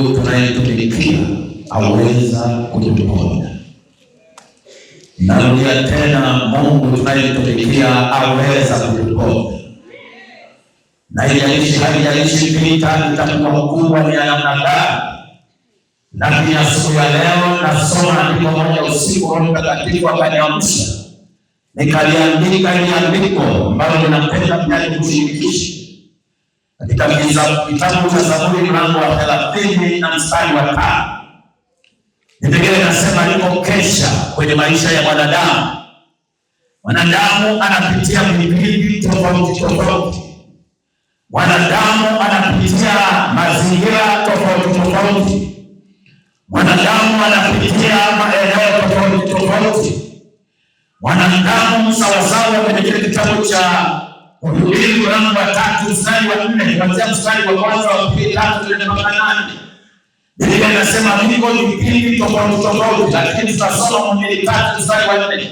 Mungu tunayetumikia aweza kutuponya. Narudia tena, Mungu tunayetumikia aweza kutuponya. Na haijalishi vita itakuwa kubwa ni ya namna gani. Na pia siku ya leo nasoma andiko moja usiku, Roho Mtakatifu akaniamsha. Nikaliandika ile andiko ambalo ninapenda pia nikushirikishe. Katika kitabu cha Zaburi mlango wa 30 na mstari wa 5. Biblia inasema alipokesha kwenye maisha ya mwanadamu. Mwanadamu anapitia vipindi tofauti tofauti. Mwanadamu anapitia mazingira tofauti tofauti. Mwanadamu anapitia maeneo tofauti tofauti. Mwanadamu sawasawa kwenye kile kitabu cha Mhubiri mlango wa 3 mstari wa 4 kuanzia mstari wa kwanza wa 3 mpaka 8. Biblia inasema viko vipindi tofauti tofauti, lakini tutasoma Mhubiri 3 mstari wa 4.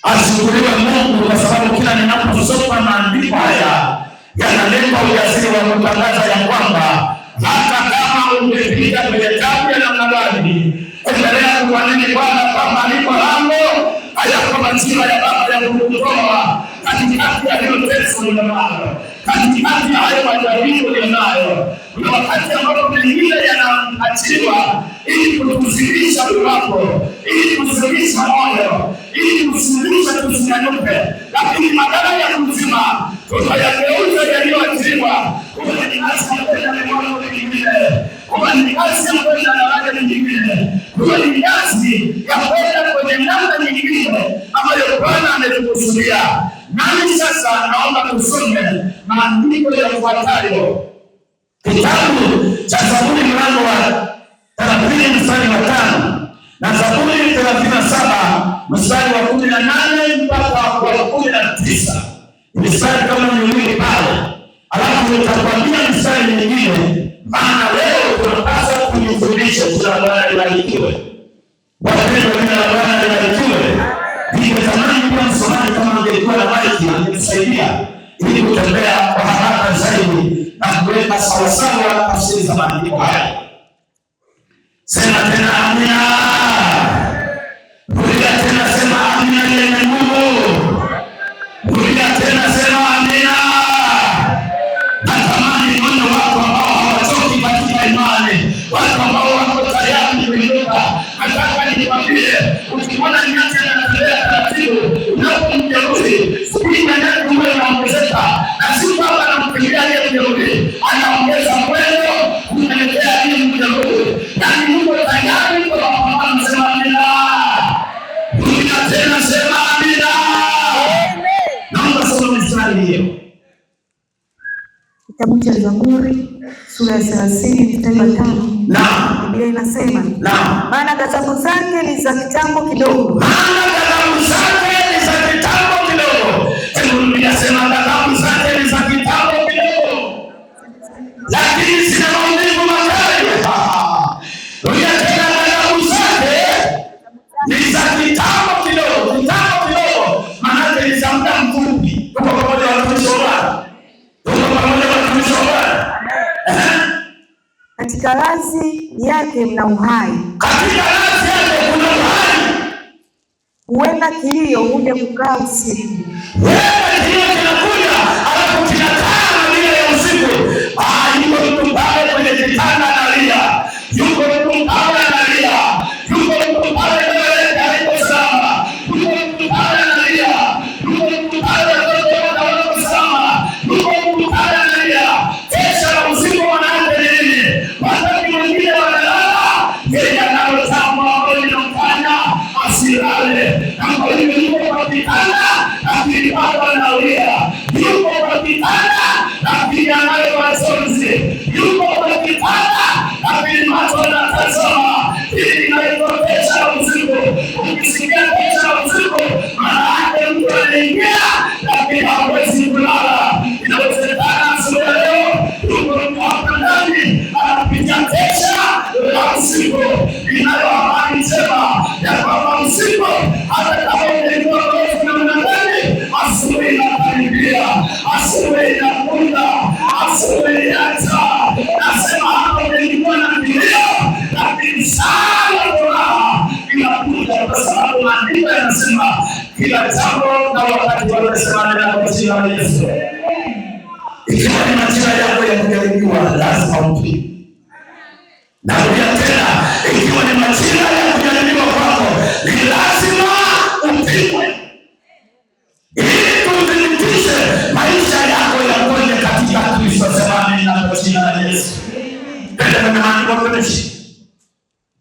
Ashukuriwe Mungu kwa sababu kila ninaposoma maandiko haya yanaleta ujasiri wa kutangaza ya kwamba hata kama umepita kwenye tabu ya namna gani, endelea kuamini Bwana kwamba alipo lango hayako majira ya Baba ya kukutoa katikati ya hilo teso ulionayo, katikati ya hayo majaribu ulionayo. Kuna wakati ambapo mengine yanaachiliwa ili kutuzidisha wako, ili kuzidisha moyo, ili kuzidisha tusinyanyuke, lakini badala ya kuzima tutayageuza yaliyoachiliwa kuwa ni kazi ya kwenda mwanzo mwingine, kuwa ni kazi ya kwenda daraja nyingine, kuwa ni kazi ya kwenda kwenye namna nyingine ambayo Bwana ametukusudia. Nami sasa naomba tusome maandiko yafuatayo. Kitabu cha Zaburi mlango wa 30 mstari wa 5 na Zaburi 37 mstari wa 18 mpaka wa 19. Mstari kama miwili pale. Alafu nitakwambia mstari mwingine, maana leo tunapaswa kujifundisha. Jina la Bwana libarikiwe. Wapendwa, jina la Bwana libarikiwe. Ningetamani kuwa msomaji kama angekuwa na maiki angenisaidia ili kutembea kwa haraka zaidi na kuweka sawasawa tafsiri za maandiko haya. Sema tena amina. Rudia tena, sema amina yenye nguvu. Rudia tena, sema amina. Natamani moyo wako ambao hawachoki katika imani, watu ambao wako tayari kuinuka. Nataka nikwambie, ukiona nyati anatembea taratibu, unapomjeruhi, spidi yake huwa inaongezeka, na si kwamba anamkimbilia yeye mjeruhi, anaongeza mwendo kuelekea yeye mjeruhi. Yaani Mungu tayari kwa mapambano. Sema amina. Rudia tena, sema amina. Naomba soma mstari hiyo. Kitabu cha Zaburi sura ya 30 mstari wa 5. Naam. Biblia inasema, naam, maana ghadhabu zake ni za kitambo kidogo. Maana ghadhabu zake ni za kitambo kidogo. Hebu Biblia sema ghadhabu zake ni za kitambo kidogo, lakini zina maumivu makali. Biblia tena ghadhabu zake ni za kitambo kidogo. Kitambo kidogo maana ni za muda mfupi. Tuko pamoja watumishi wa Bwana? Tuko pamoja watumishi wa Bwana? Katika lazi yake mna uhai. Katika lazi yake kuna uhai. Huenda kilio huja kukaa usiku. Huenda kilio kinakuja alafu kinakaa majira ya usiku. Yuko mtu pale kwenye kitanda analia. Yuko mtu pale analia. Yuko mtu pale mbele haiko salama. Yuko mtu pale analia. Yuko mtu pale haiko salama. Yuko mtu pale analia. Kesha la usiku wanaanza nini? Wakati mwingine wanalala, yeye analotamwa ambalo linamfanya asilale. Na kwa hiyo yuko kwa kitanda, lakini bado kila jambo na wakati wanasema na jina la Yesu. Ikiwa ni majira yako ya kujaribiwa, lazima upige. Narudia tena, ikiwa ni majira ya kujaribiwa kwako, ni lazima upige. Ili tudhibitishe maisha yako yakoje katika Kristo. Sema amina kwa jina la Yesu. Pende kwa maandiko kumeshi.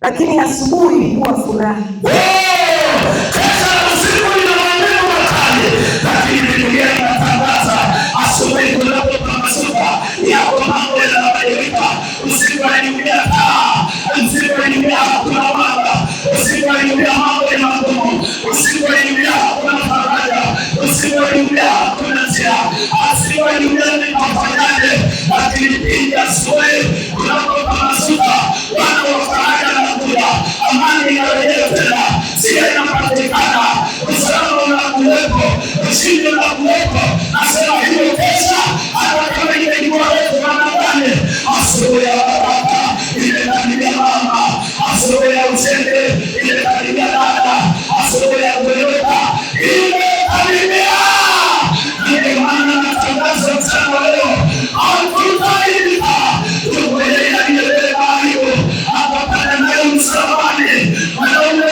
Lakini asubuhi huwa furaha. Kesha usiku ina maneno makali, lakini Biblia inatangaza asubuhi kunapopambazuka yako mambo yanabadilika. Usiku unaingia taa, usiku unaingia kuna mwanga, usiku unaingia mambo ya magumu, usiku unaingia kuna faraja, usiku unaingia kuna njia, usiku unaingia ni mafanyaje. Lakini pindi asubuhi kunapopambazuka wana wa faraja na kuja, amani inarejea tena, sio inapatikana, usalama unakuwepo, ushindi unakuwepo. Nasema hiyo kesha, hata kama ingekuwa refu namna gani, asubuhi ya baraka imekaribia mama, asubuhi ya ushindi imekaribia dada, asubuhi ya kuinuka imekaribia. Ndio maana natangaza mchana wa leo, hatutainuka, tukuendelea aliyebeba hayo akapanda nayo msalabani. Wanaume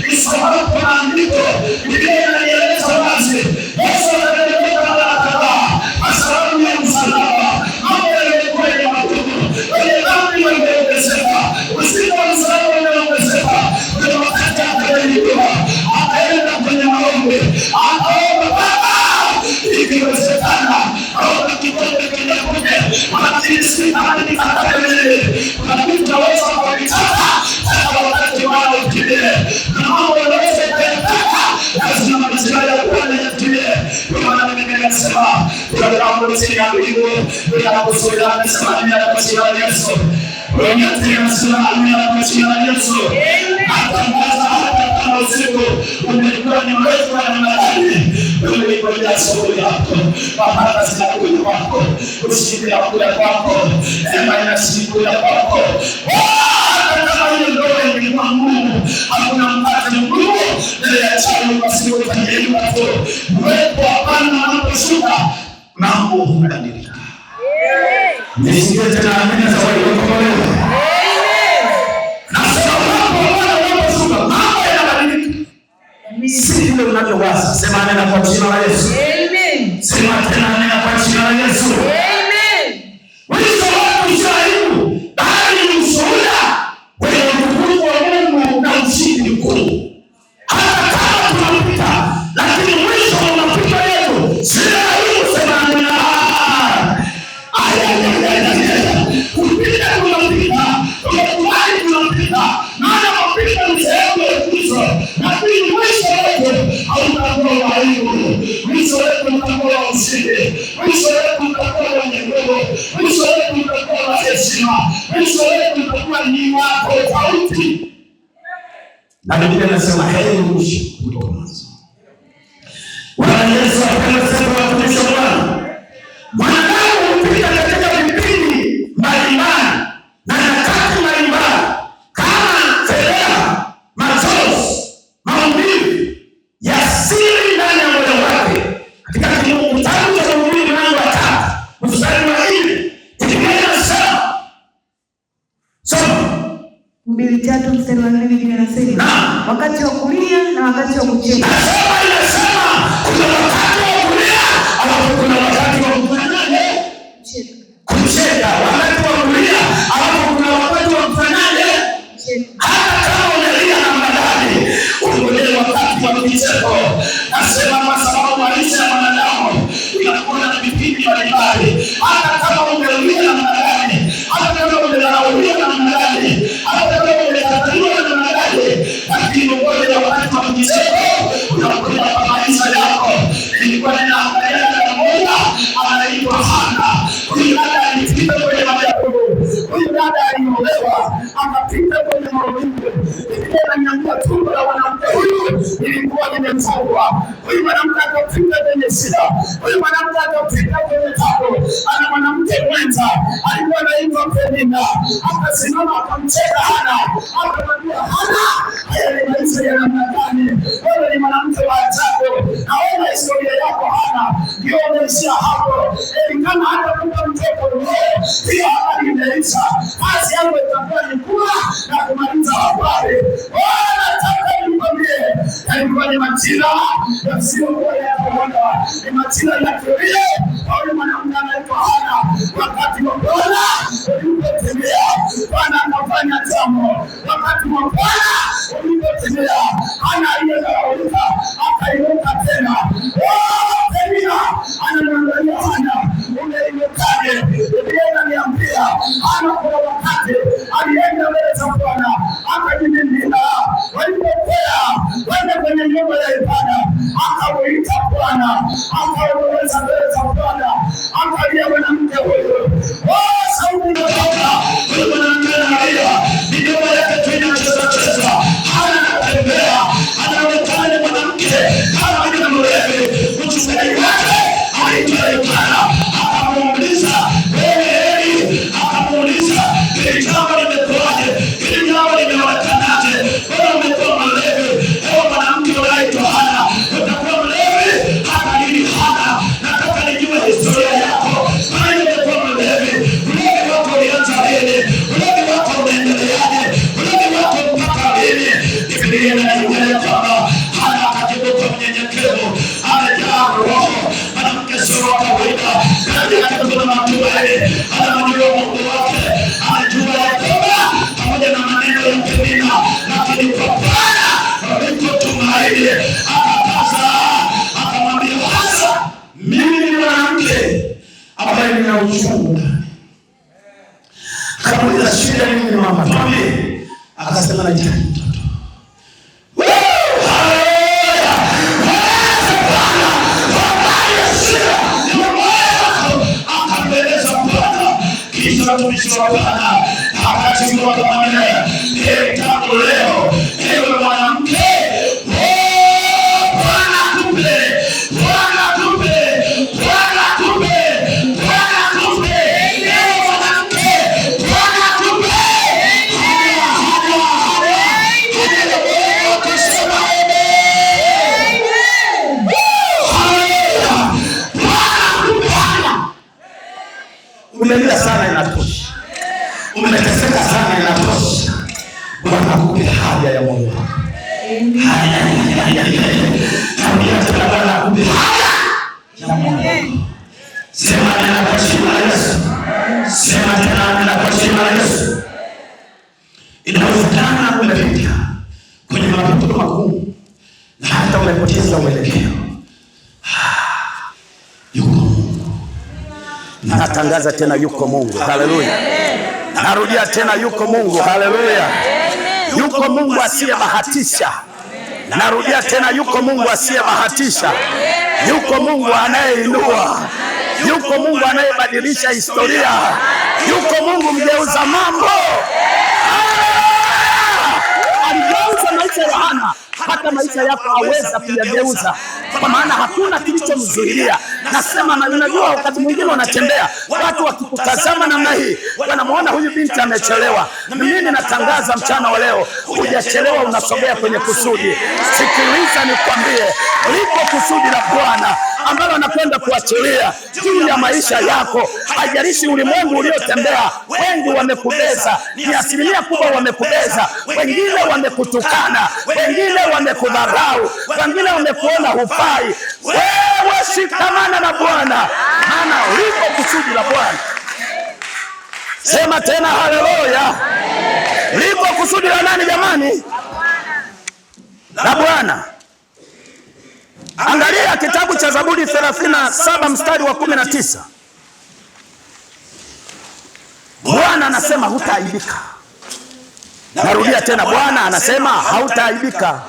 nisomapo maandiko, Biblia inanieleza wazi Yesu alibeba mara kadhaa kwa sababu ya msalaba. Mambo yalikuwa ni magumu, wenye dhambi wangeongezeka, uzito wa msalaba ungeongezeka. Kuna wakati akajaribiwa, akaenda kwenye maombi, akaomba Baba, ikiwezekana naomba kikombe kinyakuke, lakini sitamani nikakate mimi. Kuna vitu naweza kuvitaka hata wakati wanaokimbie, na mambo yanaweza kuyataka, lazima majira ya Bwana yatimie. Kwa maana Biblia inasema kuna jambo chini ya mbingu linakusudia. Amesema amina kwa jina la Yesu. Wenye tena sema amina kwa jina la Yesu. Natangaza hata kama usiku umekuwa ni mrefu na mnadani, umekuja asubuhi yako, baraka zinakuja kwako, ushindi unakuja kwako, neema inashuka kwako. Kama hiyo ndoa ingekuwa ngumu, hakuna mkate mgumu mbele ya chai pasipo tajiriba tu. Uwepo wa Bwana unaposhuka, mambo hubadilika. Nisikie tena amina za waliokombolewa. Nasema uwepo wa Bwana unaposhuka, mambo yanabadilika. Si vile unavyowaza. Sema amina kwa jina la Yesu. Sema tena amina kwa jina la Yesu. Mwisho wako shaibu, bali ni ushuhuda wenye utukufu wa Mungu na ushindi mkuu. Hata kama tunapita, lakini mwisho unapita yetu. Sina aibu, sema amina. Kupita tunapita, tunakubali tunapita, maana mapita ni sehemu ya Kristo. Lakini mwisho wetu hautakuwa wa aibu, mwisho wetu utakuwa wa ushindi, mwisho wetu utakuwa wa nguvu, mwisho wetu utakuwa wa heshima, mwisho wetu utakuwa ni wa tofauti. Na Biblia inasema heri mwisho kuliko mwanzo. Bwana Yesu akasema watumishi wa Bwana, mwanadamu hupita katika vipindi mbalimbali na nyakati mbalimbali kama fedheha, machozi, maumivu ya siri ndani ya moyo wake. Katika kitabu cha Mhubiri mlango wa 3 mstari wa 4, Biblia inasema, soma Mhubiri 3 mstari wa 4, Biblia inasema wakati wa kulia na wakati wa kucheka. Nasema inasema kuna wakati wa kulia, alafu kuna wakati wa kufanyaje? Kucheka. Wakati wa kulia, alafu kuna wakati wa kufanyaje? Hata kama unalia na madani, ungojee wakati wa kicheko. Nasema kwa sababu maisha ya mwanadamu inakuwa na vipindi mbalimbali. Hata kama umelia na madani, hata kama umelaumiwa na madani, hata kama umekataliwa na madani, lakini ungojee wakati wa kicheko unakuja kwa maisha yako. Ilikuwa ninaangalia na mmoja anaitwa Hana. Huyu dada alipita kwenye majaribu. Huyu dada aliolewa, akapita kwenye maumivu. Biblia inaniambia tumbo la mwanamke huyu lilikuwa limefungwa. Huyu mwanamke akapita kwenye shida. Huyu mwanamke akapita kwenye taabu. Ana mwanamke mwenza alikuwa anaitwa Penina, akasimama akamcheka Hana, akamwambia Hana, haya ni maisha ya namna gani? Wewe ni mwanamke wa ajabu, naona historia yako Hana ndio umeishia hapo. Elikana hatakupa mtoto leo, hiyo habari imeisha. Kazi yako itakuwa ni kula na kumaliza habari. Nataka nikwambie, yalikuwa ni majira yasiyokuwa ya kawaida, ni majira ya kilio. Yule mwanamke anaitwa Hana, wakati wa Bwana ulipotimia, Bwana akafanya jambo. Wakati wa Bwana ulipotimia, Hana aliyedharaulika akainuka tena. Penina anamwangalia Hana, umeinukaje? Biblia inaniambia Hana kuna wakati alienda mbele za Bwana akajinenea. Walipokwea wende kwenye nyumba ya ibada, akamuita Bwana, akaomboleza mbele za Bwana. Angalia mwanamke huyu, sauti inatoka, huyu mwanamke analia, mikono yake tu inacheza. Hana anatembea, anaonekana mwanamke kama ni mlevi. Mchungaji wake anaitwa Elikana, akamuuliza Eli, akamuuliza hili jambo limekuwaje? Hili jambo limeonekanaje? Wewe umekuwa mlevi. Ewe mwanamke unaitwa Hana, utakuwa mlevi hata lini? Hana, nataka nijue historia yako. Wewe umekuwa mlevi. Ulevi wako ulianza lini? Ulevi wako unaendeleaje? Ulevi wako mpaka lini? Biblia inaniambia kwamba Hana akajibu kwa unyenyekevu, amejaa Roho. Mwanamke sio wa kawaida, katika kuna matumaini, anamjua Mungu wake, anajua ya kwamba pamoja na maneno ya Penina, lakini kwa Bwana alipotumaini, akapasa akamwambia Hana, mimi ni mwanamke ambaye nina uchungu. Kamuuliza shida nini mama? Tuambie. Akasema nahitaji mtoto. Mtumishi wa Bwana akachukua kwa maneno, tangu leo ewe mwanamke, Bwana akupe, Bwana akupe, Bwana akupe, Bwana akupe, ewe mwanamke, Bwana akupe. Akasema umelia sana, inatosha. Umeteseka sana, inatosha. Bwana akupe haja ya moyo wako. Bwana akupe haja ya moyo wako. Sema tena kwa jina la Yesu. Sema tena kwa jina la Yesu. Inawezekana umepita kwenye mapito magumu na hata umepoteza mwelekeo. Natangaza tena yuko Mungu. Haleluya. Narudia tena yuko Mungu. Haleluya. Yuko Mungu asiyebahatisha. Narudia tena yuko Mungu asiyebahatisha. Yuko Mungu anayeinua. Yuko Mungu anayebadilisha historia. Yuko Mungu mgeuza mambo. Aligeuza maisha ya Hana, hata maisha yako aweza kuyageuza, kwa maana hakuna kilichomzuilia. Nasema na unajua, wakati mwingine unatembea, watu wakikutazama namna hii wanamuona huyu binti amechelewa. Mimi natangaza mchana wa leo, hujachelewa, unasogea kwenye kusudi. Sikiliza nikwambie, lipo kusudi la Bwana ambalo anakwenda kuachilia juu ya maisha yako. Haijalishi ulimwengu uliotembea, wengi wamekubeza, ni asilimia kubwa wamekubeza. Wengine wamekutukana, wengine wamekudharau, wengine wamekuona hufai. Wewe shikamana na Bwana, maana lipo kusudi la Bwana. Sema tena haleluya. Lipo kusudi la nani jamani? La Bwana. Angalia kitabu cha Zaburi 37 mstari wa 19. Bwana anasema hutaaibika. Narudia tena, Bwana anasema hautaaibika.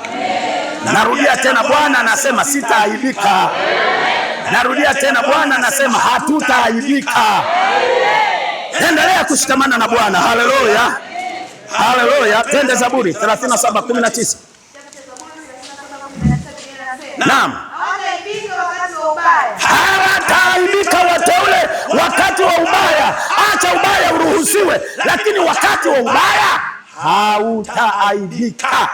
Narudia tena, Bwana anasema sitaaibika. Narudia tena, Bwana anasema hatutaaibika. Endelea kushikamana na Bwana. Haleluya. Haleluya. Twende Zaburi 37:19. Naam. Hawataaibika wateule wakati wa ubaya. Acha ubaya uruhusiwe, lakini wakati wa ubaya hautaaibika.